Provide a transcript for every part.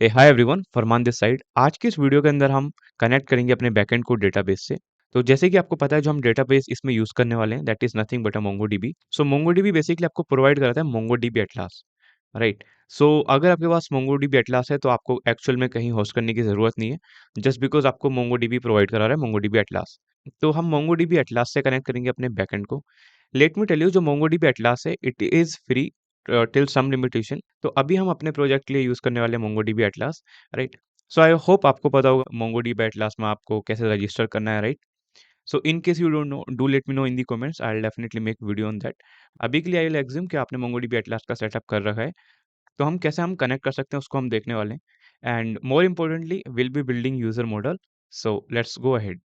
Hi everyone, Farman this side. आज की इस वीडियो के अंदर हम कनेक्ट करेंगे अपने बैकएंड को डेटाबेस से। तो जैसे कि आपको पता है, जो हम डेटाबेस इसमें यूज करने वाले हैं that is nothing but a MongoDB. So MongoDB basically आपको प्रोवाइड कराता है मोंगोडीबी एटलास, राइट। सो अगर आपके पास मोंगोडीबी एटलास है तो आपको एक्चुअल में कहीं होस्ट करने की जरूरत नहीं है, जस्ट बिकॉज आपको मोंगोडीबी प्रोवाइड करा रहा है मोंगोडीबी एटलास। तो हम मोंगोडीबी एटलास से कनेक्ट करेंगे अपने बैकएंड को। लेट मी टेल यू, जो मोंगोडीबी एटलास है it is free till some limitation. तो अभी हम अपने प्रोजेक्ट के लिए यूज करने वाले MongoDB atlas, right. So I hope आपको पता होगा मोंगोडीबी एटलास में आपको कैसे रजिस्टर करना है, right. So in case you don't know, do let me know in the comments, I will definitely make video on that. अभी के लिए आई विल एज्यूम कि आपने मोंगोडीबी एटलास का सेटअप कर रखा है। तो हम कैसे हम कनेक्ट कर सकते हैं उसको हम देखने वाले हैं, and more importantly will be building user model. So let's go ahead.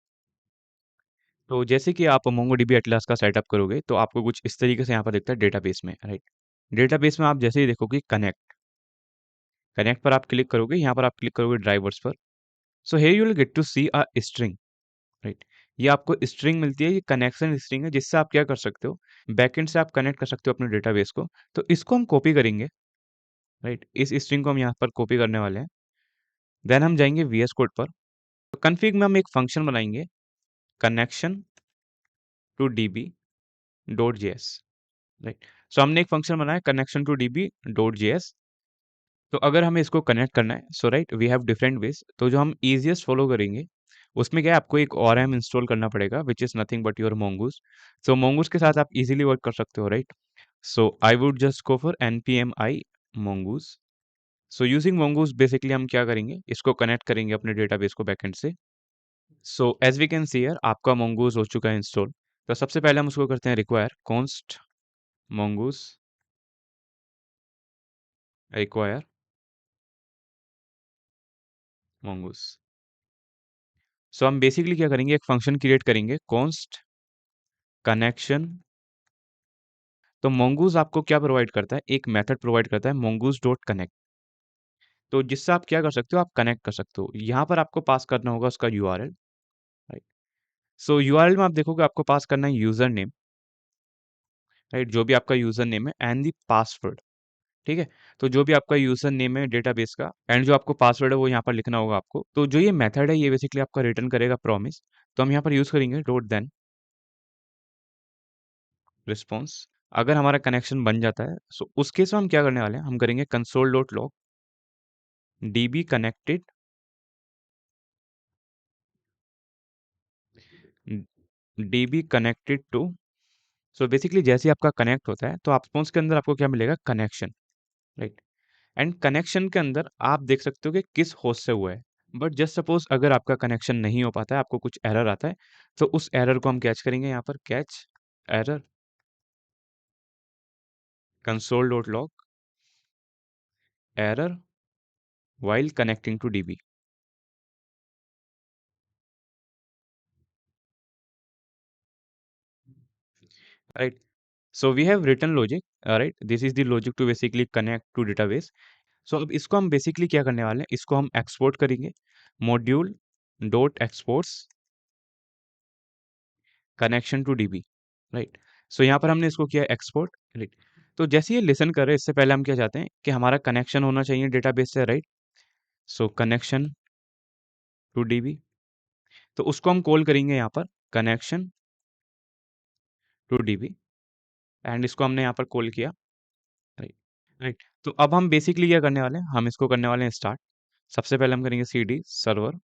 तो जैसे कि आप मोंगोडीबी एटलास का सेटअप करोगे तो आपको कुछ इस तरीके से यहाँ पर दिखता है डेटाबेस में, राइट। डेटाबेस में आप जैसे ही देखोगे कनेक्ट, कनेक्ट पर आप क्लिक करोगे, यहाँ पर आप क्लिक करोगे ड्राइवर्स पर। So here you will get to see a string, right. ये आपको स्ट्रिंग मिलती है, ये कनेक्शन स्ट्रिंग है जिससे आप क्या कर सकते हो, बैकएंड से आप कनेक्ट कर सकते हो अपने डेटाबेस को। तो इसको हम कॉपी करेंगे, राइट। इस स्ट्रिंग को हम यहाँ पर कॉपी करने वाले हैं। देन हम जाएंगे वीएस कोड पर। तो कन्फिग में हम एक फंक्शन बनाएंगे, connection to DB dot JS, right. So हमने एक फंक्शन बनाया connection to DB dot JS. तो अगर हमें इसको कनेक्ट करना है, so right we have different ways. तो जो हम इजीएस्ट फॉलो करेंगे उसमें क्या है, आपको एक ORM इंस्टॉल करना पड़ेगा which is nothing but your मोंगूस। सो मोंगूस के साथ आप इजीली वर्क कर सकते हो, right. So I would just go for npm i mongoose। So using mongoose basically हम क्या करेंगे, इसको कनेक्ट करेंगे अपने डेटाबेस को बैकएंड से। So as we can see here आपका mongoose हो चुका है इंस्टॉल। तो सबसे पहले हम उसको करते हैं require const mongoose require mongoose। सो हम बेसिकली क्या करेंगे, एक फंक्शन क्रिएट करेंगे const कनेक्शन। तो mongoose आपको क्या प्रोवाइड करता है, एक मेथड प्रोवाइड करता है mongoose डॉट कनेक्ट। तो जिससे आप क्या कर सकते हो, आप कनेक्ट कर सकते हो। यहाँ पर आपको पास करना होगा उसका यूआरएल, राइट। सो यूआरएल में आप देखोगे आपको पास करना है यूजर नेम, राइट, जो भी आपका यूजर नेम है एंड दी पासवर्ड, ठीक है। तो जो भी आपका यूजर नेम है डेटाबेस का एंड जो आपको पासवर्ड है वो यहाँ पर लिखना होगा आपको। तो जो ये मेथड है ये बेसिकली आपका रिटर्न करेगा प्रॉमिस। तो हम यहाँ पर यूज करेंगे डॉट देन रिस्पॉन्स। अगर हमारा कनेक्शन बन जाता है सो उस केस में हम क्या करने वाले हैं, हम करेंगे console dot log DB connected DB connected to. So basically जैसे ही आपका कनेक्ट होता है तो आप रिस्पॉन्स के अंदर आपको क्या मिलेगा, कनेक्शन, राइट। एंड कनेक्शन के अंदर आप देख सकते हो कि किस होस्ट से हुआ है। बट जस्ट सपोज अगर आपका कनेक्शन नहीं हो पाता है, आपको कुछ एरर आता है, तो उस एरर को हम कैच करेंगे यहाँ पर, catch error console dot log error while connecting to DB, right. So we have written logic, right, this is the logic to basically connect to database. So अब इसको हम बेसिकली क्या करने वाले हैं, इसको हम एक्सपोर्ट करेंगे module dot exports connection to DB, right. So यहाँ पर हमने इसको किया एक्सपोर्ट, राइट। तो जैसे ये लिसन कर रहे हैं इससे पहले हम क्या चाहते हैं कि हमारा कनेक्शन होना चाहिए डेटाबेस से, right. So connection to DB, तो उसको हम कॉल करेंगे यहाँ पर कनेक्शन टू डीबी एंड इसको हमने यहाँ पर कॉल किया, राइट। राइट, तो अब हम बेसिकली क्या करने वाले हैं, हम इसको करने वाले हैं स्टार्ट। सबसे पहले हम करेंगे cd server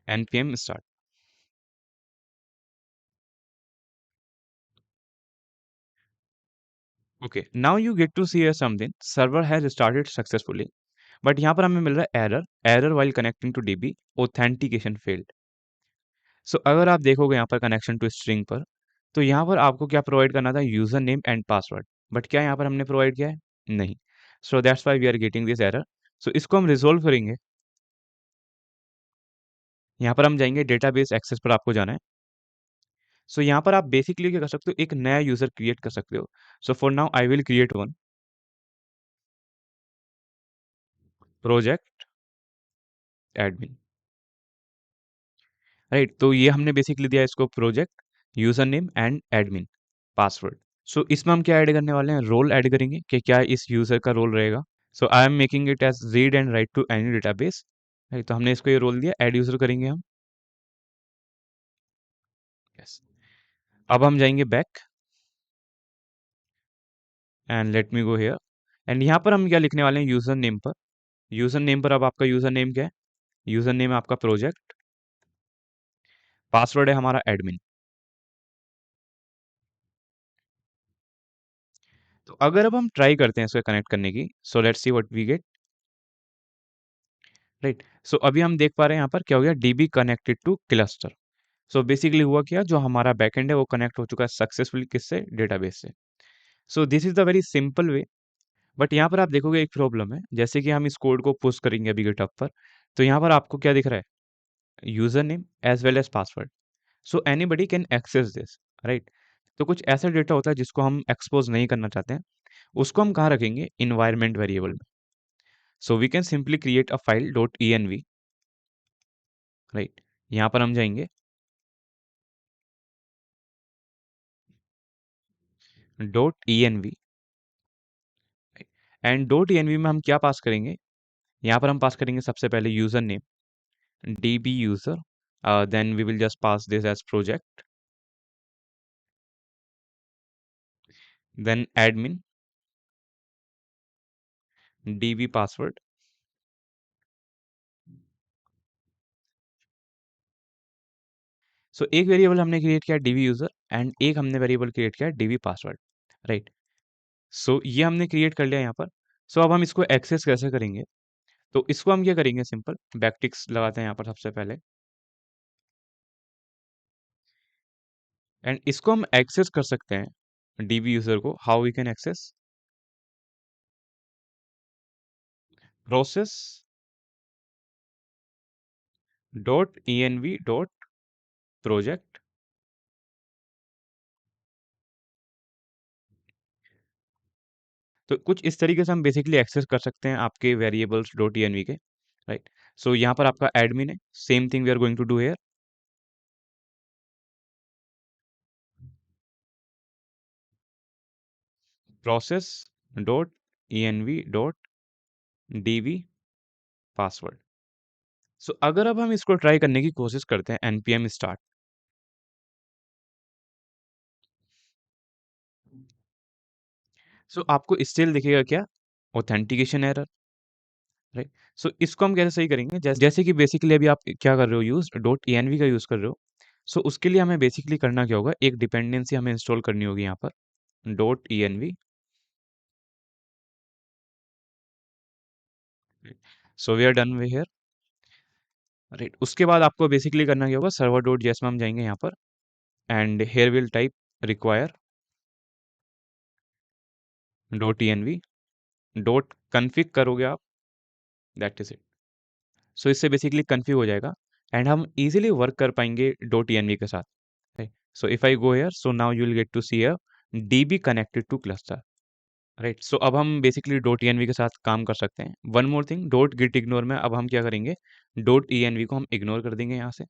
npm start. Okay, now you get to see something, server has started successfully. But यहाँ पर हमें मिल रहा है error, error while connecting to DB authentication failed. So अगर आप देखोगे यहाँ पर कनेक्शन टू स्ट्रिंग पर, तो यहाँ पर आपको क्या प्रोवाइड करना था, user name and password. But क्या यहाँ पर हमने प्रोवाइड किया है, नहीं। So that's why we are getting this error. So इसको हम रिजोल्व करेंगे। यहाँ पर हम जाएंगे डेटाबेस एक्सेस पर, आपको जाना है। सो यहाँ पर आप बेसिकली क्या कर सकते हो, एक नया यूजर क्रिएट कर सकते हो। So for now I will create one project admin, right. तो ये हमने बेसिकली दिया इसको project user name and admin password. So इसमें हम क्या ऐड करने वाले हैं, रोल ऐड करेंगे कि क्या इस यूज़र का रोल रहेगा। So I am making it as read and write to any database, right? तो हमने इसको ये रोल दिया, ऐड यूज़र करेंगे हम। यस। अब हम जाएँगे back and let me go here and यहाँ पर हम क्या लिखने वाले हैं, यूज़र नेम पर। यूज़र नेम पर अब आपका यूज़र नेम क्या है? यूज़र नेम है आपका प्रोजेक्ट, पासवर्ड है हमारा एडमिन। तो अगर अब हम ट्राई करते हैं इसको कनेक्ट करने की, so let's see what we get, right? So अभी हम देख पा रहे हैं यहाँ पर क्या हो गया, dB connected to cluster. So basically हुआ क्या, जो हमारा बैकएंड है वो कनेक्ट हो चुका है सक्सेसफुली, किससे? डेटाबेस से। So this is the very simple way. But यहाँ पर आप देखोगे एक प्रॉब्लम है, जैसे कि हम इस कोड को पुश करेंगे अभी गिटहब पर, तो यहाँ पर आपको क्या दिख रहा है, user name as well as password. So anybody can access this, right? तो कुछ ऐसा डेटा होता है जिसको हम एक्सपोज नहीं करना चाहते हैं, उसको हम कहाँ रखेंगे, इन्वायरमेंट वेरिएबल में। So we can simply create a file dot env, राइट? यहाँ पर हम जाएंगे dot env, and dot env में हम क्या पास करेंगे, यहाँ पर हम पास करेंगे सबसे पहले user name, db user, then we will just pass this as project, then admin, db password। सो एक वेरिएबल हमने क्रिएट किया db यूजर एंड एक हमने वेरिएबल क्रिएट किया db पासवर्ड, राइट? सो ये हमने क्रिएट कर लिया यहाँ पर। सो अब हम इसको एक्सेस कैसे करेंगे, तो इसको हम क्या करेंगे, सिंपल बैकटिक्स लगाते हैं यहाँ पर सबसे पहले, एंड इसको हम एक्सेस कर सकते हैं db यूजर को। How we can access, process dot env dot project. तो कुछ इस तरीके से हम बेसिकली एक्सेस कर सकते हैं आपके वेरिएबल्स डॉट env के, राइट? सो यहाँ पर आपका एडमिन है, same thing we are going to do here, process dot env dot db password. So अगर अब हम इसको ट्राई करने की कोशिश करते हैं npm स्टार्ट, सो आपको स्टिल दिखेगा क्या, ऑथेंटिकेशन एरर, राइट? सो इसको हम कैसे सही करेंगे, जैसे कि बेसिकली अभी आप क्या कर रहे हो, यूज डॉट env का यूज कर रहे हो। सो उसके लिए हमें बेसिकली करना क्या होगा, एक डिपेंडेंसी हमें इंस्टॉल करनी होगी यहाँ पर dot env, so we are done way here, right? उसके बाद आपको बेसिकली करना क्या होगा, सर्वर डॉट जेएस में हम जाएंगे यहाँ पर and here will type require dot env dot config करोगे आप, दैट इज इट। सो इससे बेसिकली कन्फिग हो जाएगा एंड हम इजीली वर्क कर पाएंगे डॉट env के साथ। So if I go here, so now you will get to see a db connected to cluster, right? So अब हम बेसिकली डॉट env के साथ काम कर सकते हैं। One more thing, dot git ignore में अब हम क्या करेंगे, डॉट env को हम इग्नोर कर देंगे यहाँ से,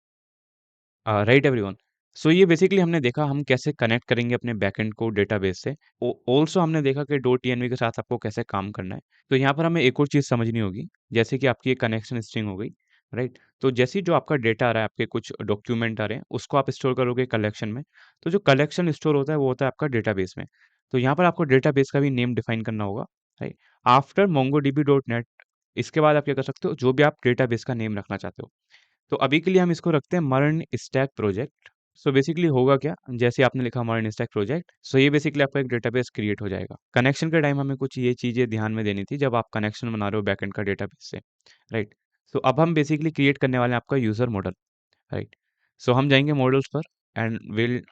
राइट एवरीवन? सो ये बेसिकली हमने देखा हम कैसे कनेक्ट करेंगे अपने बैकएंड को डेटाबेस से। ऑल्सो हमने देखा कि डॉट env के साथ आपको कैसे काम करना है। तो यहाँ पर हमें एक और चीज़ समझनी होगी, जैसे कि आपकी एक कनेक्शन स्ट्रिंग हो गई, राइट? तो जैसे ही जो आपका डेटा आ रहा है, आपके कुछ डॉक्यूमेंट आ रहे हैं, उसको आप स्टोर करोगे कलेक्शन में। तो जो कलेक्शन स्टोर होता है वो होता है आपका डेटाबेस में। तो यहाँ पर आपको डेटाबेस का भी नेम डिफाइन करना होगा, राइट? आफ्टर mongodb.net, इसके बाद आप क्या कर सकते हो, जो भी आप डेटाबेस का नेम रखना चाहते हो। तो अभी के लिए हम इसको रखते हैं MERN stack project. So basically होगा क्या, जैसे आपने लिखा मर्न स्टैक प्रोजेक्ट, सो ये बेसिकली आपका एक डेटाबेस क्रिएट हो जाएगा। कनेक्शन के टाइम हमें कुछ ये चीज़ें ध्यान में देनी थी जब आप कनेक्शन बना रहे हो बैकएंड का डेटाबेस से, राइट? सो अब हम बेसिकली क्रिएट करने वाले हैं आपका यूज़र मॉडल, राइट? सो हम जाएंगे मॉडल्स पर एंड विल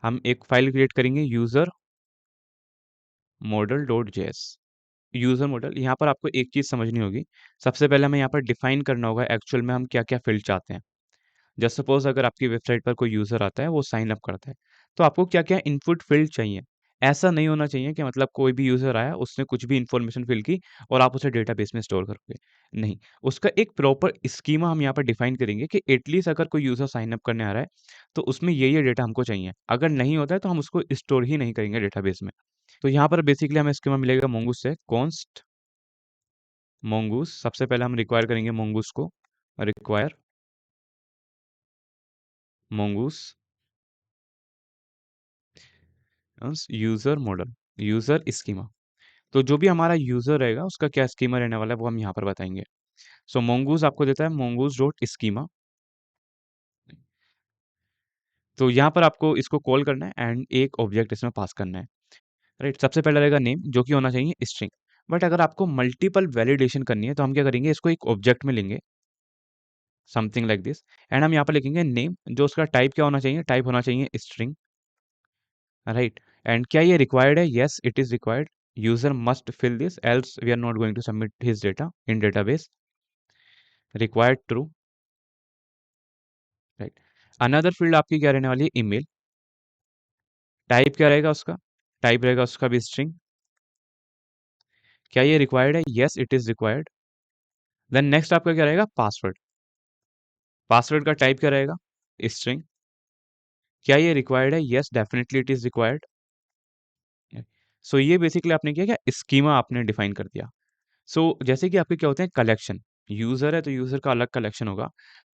हम एक फाइल क्रिएट करेंगे user model dot JS. User model, यहाँ पर आपको एक चीज़ समझनी होगी। सबसे पहले हमें यहाँ पर डिफाइन करना होगा एक्चुअल में हम क्या-क्या फ़ील्ड चाहते हैं। जस्ट सपोज अगर आपकी वेबसाइट पर कोई यूज़र आता है, वो साइन अप करता है, तो आपको क्या-क्या इनपुट फ़ील्ड चाहिए? ऐसा नहीं होना चाहिए कि मतलब कोई भी यूज़र आया, उसने कुछ भी इन्फॉर्मेशन फ़िल की और आप उसे डेटाबेस में स्टोर करोगे। नहीं, उसका एक प्रॉपर स्कीमा हम यहाँ पर डिफ़ाइन करेंगे कि एटलीस्ट अगर कोई यूज़र साइन अप करने आ रहा है, तो उसमें ये डेटा हमको चाहिए। अगर नहीं होता है, तो हम उसको स्टोर ही नहीं करेंगे डेटाबेस में। तो यहाँ पर बेसिकली हमें स्कीमा मिलेगा mongoose से const mongoose सबसे पहले हम रिक्वायर करेंगे mongoose को, require mongoose user model, user schema. तो जो भी हमारा यूज़र रहेगा, उसका क्या स्कीमा रहने वाला है, वो हम यहाँ पर बताएँगे। सो mongoose आपको देता है mongoose डॉट स्कीमा। तो यहाँ पर आपको इसको कॉल करना है एंड एक ऑब्जेक्ट इसमें पास करना है, राइट? सबसे पहला रहेगा नेम, जो कि होना चाहिए स्ट्रिंग। बट अगर आपको मल्टीपल वैलिडेशन करनी है, तो हम क्या करेंगे, इसको एक ऑब्जेक्ट में लेंगे, समथिंग लाइक दिस, एंड हम यहाँ पर लिखेंगे नेम, जो उसका टाइप क्या होना चाहिए, टाइप होना चाहिए स्ट्रिंग, राइट? एंड क्या ये रिक्वायर्ड है? Yes, it is required. User must fill this else we are not going to submit his data in database, required true, right? Another field आपकी क्या रहने वाली है? ईमेल। टाइप क्या रहेगा उसका? टाइप रहेगा उसका भी स्ट्रिंग। क्या ये रिक्वायर्ड है? Yes, it is required. Then next आपका क्या रहेगा? पासवर्ड। पासवर्ड का टाइप क्या रहेगा? स्ट्रिंग। क्या ये रिक्वायर्ड है? Yes, definitely it is required. So ये बेसिकली आपने किया क्या? स्कीमा आपने डिफाइन कर दिया। सो जैसे कि आपके क्या होते हैं कलेक्शन, यूज़र है तो यूज़र का अलग कलेक्शन होगा,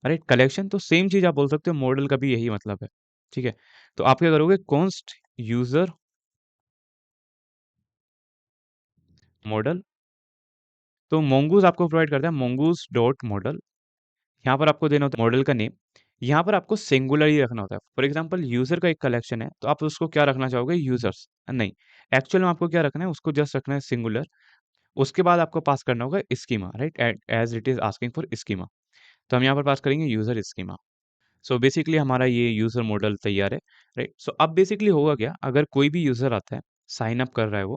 राइट? कलेक्शन तो सेम चीज़ आप बोल सकते हो, मॉडल का भी यही मतलब है, ठीक है? तो आप क्या करोगे? कॉन्स्ट यूज़र मॉडल, तो mongoose आपको प्रोवाइड करता है mongoose डॉट मॉडल। यहाँ पर आपको देना होता है मॉडल का नेम। यहाँ पर आपको सिंगुलर ही रखना होता है। फॉर एग्जांपल यूज़र का एक कलेक्शन है, तो आप उसको क्या रखना चाहोगे? यूज़र्स। नहीं, एक्चुअल में आपको क्या रखना है? उसको जस्ट रखना है सिंगुलर। उसके बाद आपको पास करना होगा schema, right? As it is asking for schema. तो हम यहाँ पर पास करेंगे यूज़र स्कीमा। सो बेसिकली हमारा ये यूज़र मॉडल तैयार है, राइट? सो अब बेसिकली होगा क्या? अगर कोई भी यूज़र आता है, साइन अप कर रहा है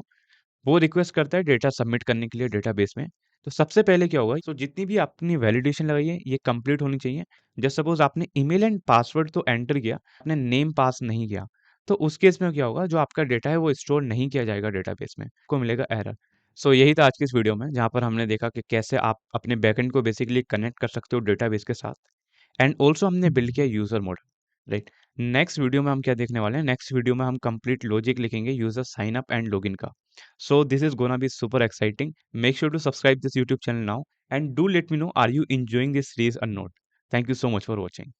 वो रिक्वेस्ट करता है डेटा सबमिट करने के लिए डेटाबेस में। तो सबसे पहले क्या होगा, तो जितनी भी आपने वैलिडेशन लगाई है, ये कंप्लीट होनी चाहिए। जस्ट सपोज़ आपने ईमेल एंड पासवर्ड तो एंटर किया, आपने नेम पास नहीं किया, तो उस केस में क्या होगा, जो आपका डेटा है वो स्टोर नहीं किया जाएगा डेटाबेस में, आपको मिलेगा एरर। सो यही था आज की इस वीडियो में, जहाँ पर हमने देखा कि कैसे आप अपने बैकएंड को बेसिकली कनेक्ट कर सकते हो डेटाबेस के साथ। एंड ऑल्सो हमने बिल्ड किया user model, right? Next video में हम क्या देखने वाले हैं, नेक्स्ट वीडियो में हम कंप्लीट लॉजिक लिखेंगे user sign up and login का। So this is gonna be super exciting. Make sure to subscribe this YouTube channel now and do let me know, are you enjoying this series or not. Thank you so much for watching.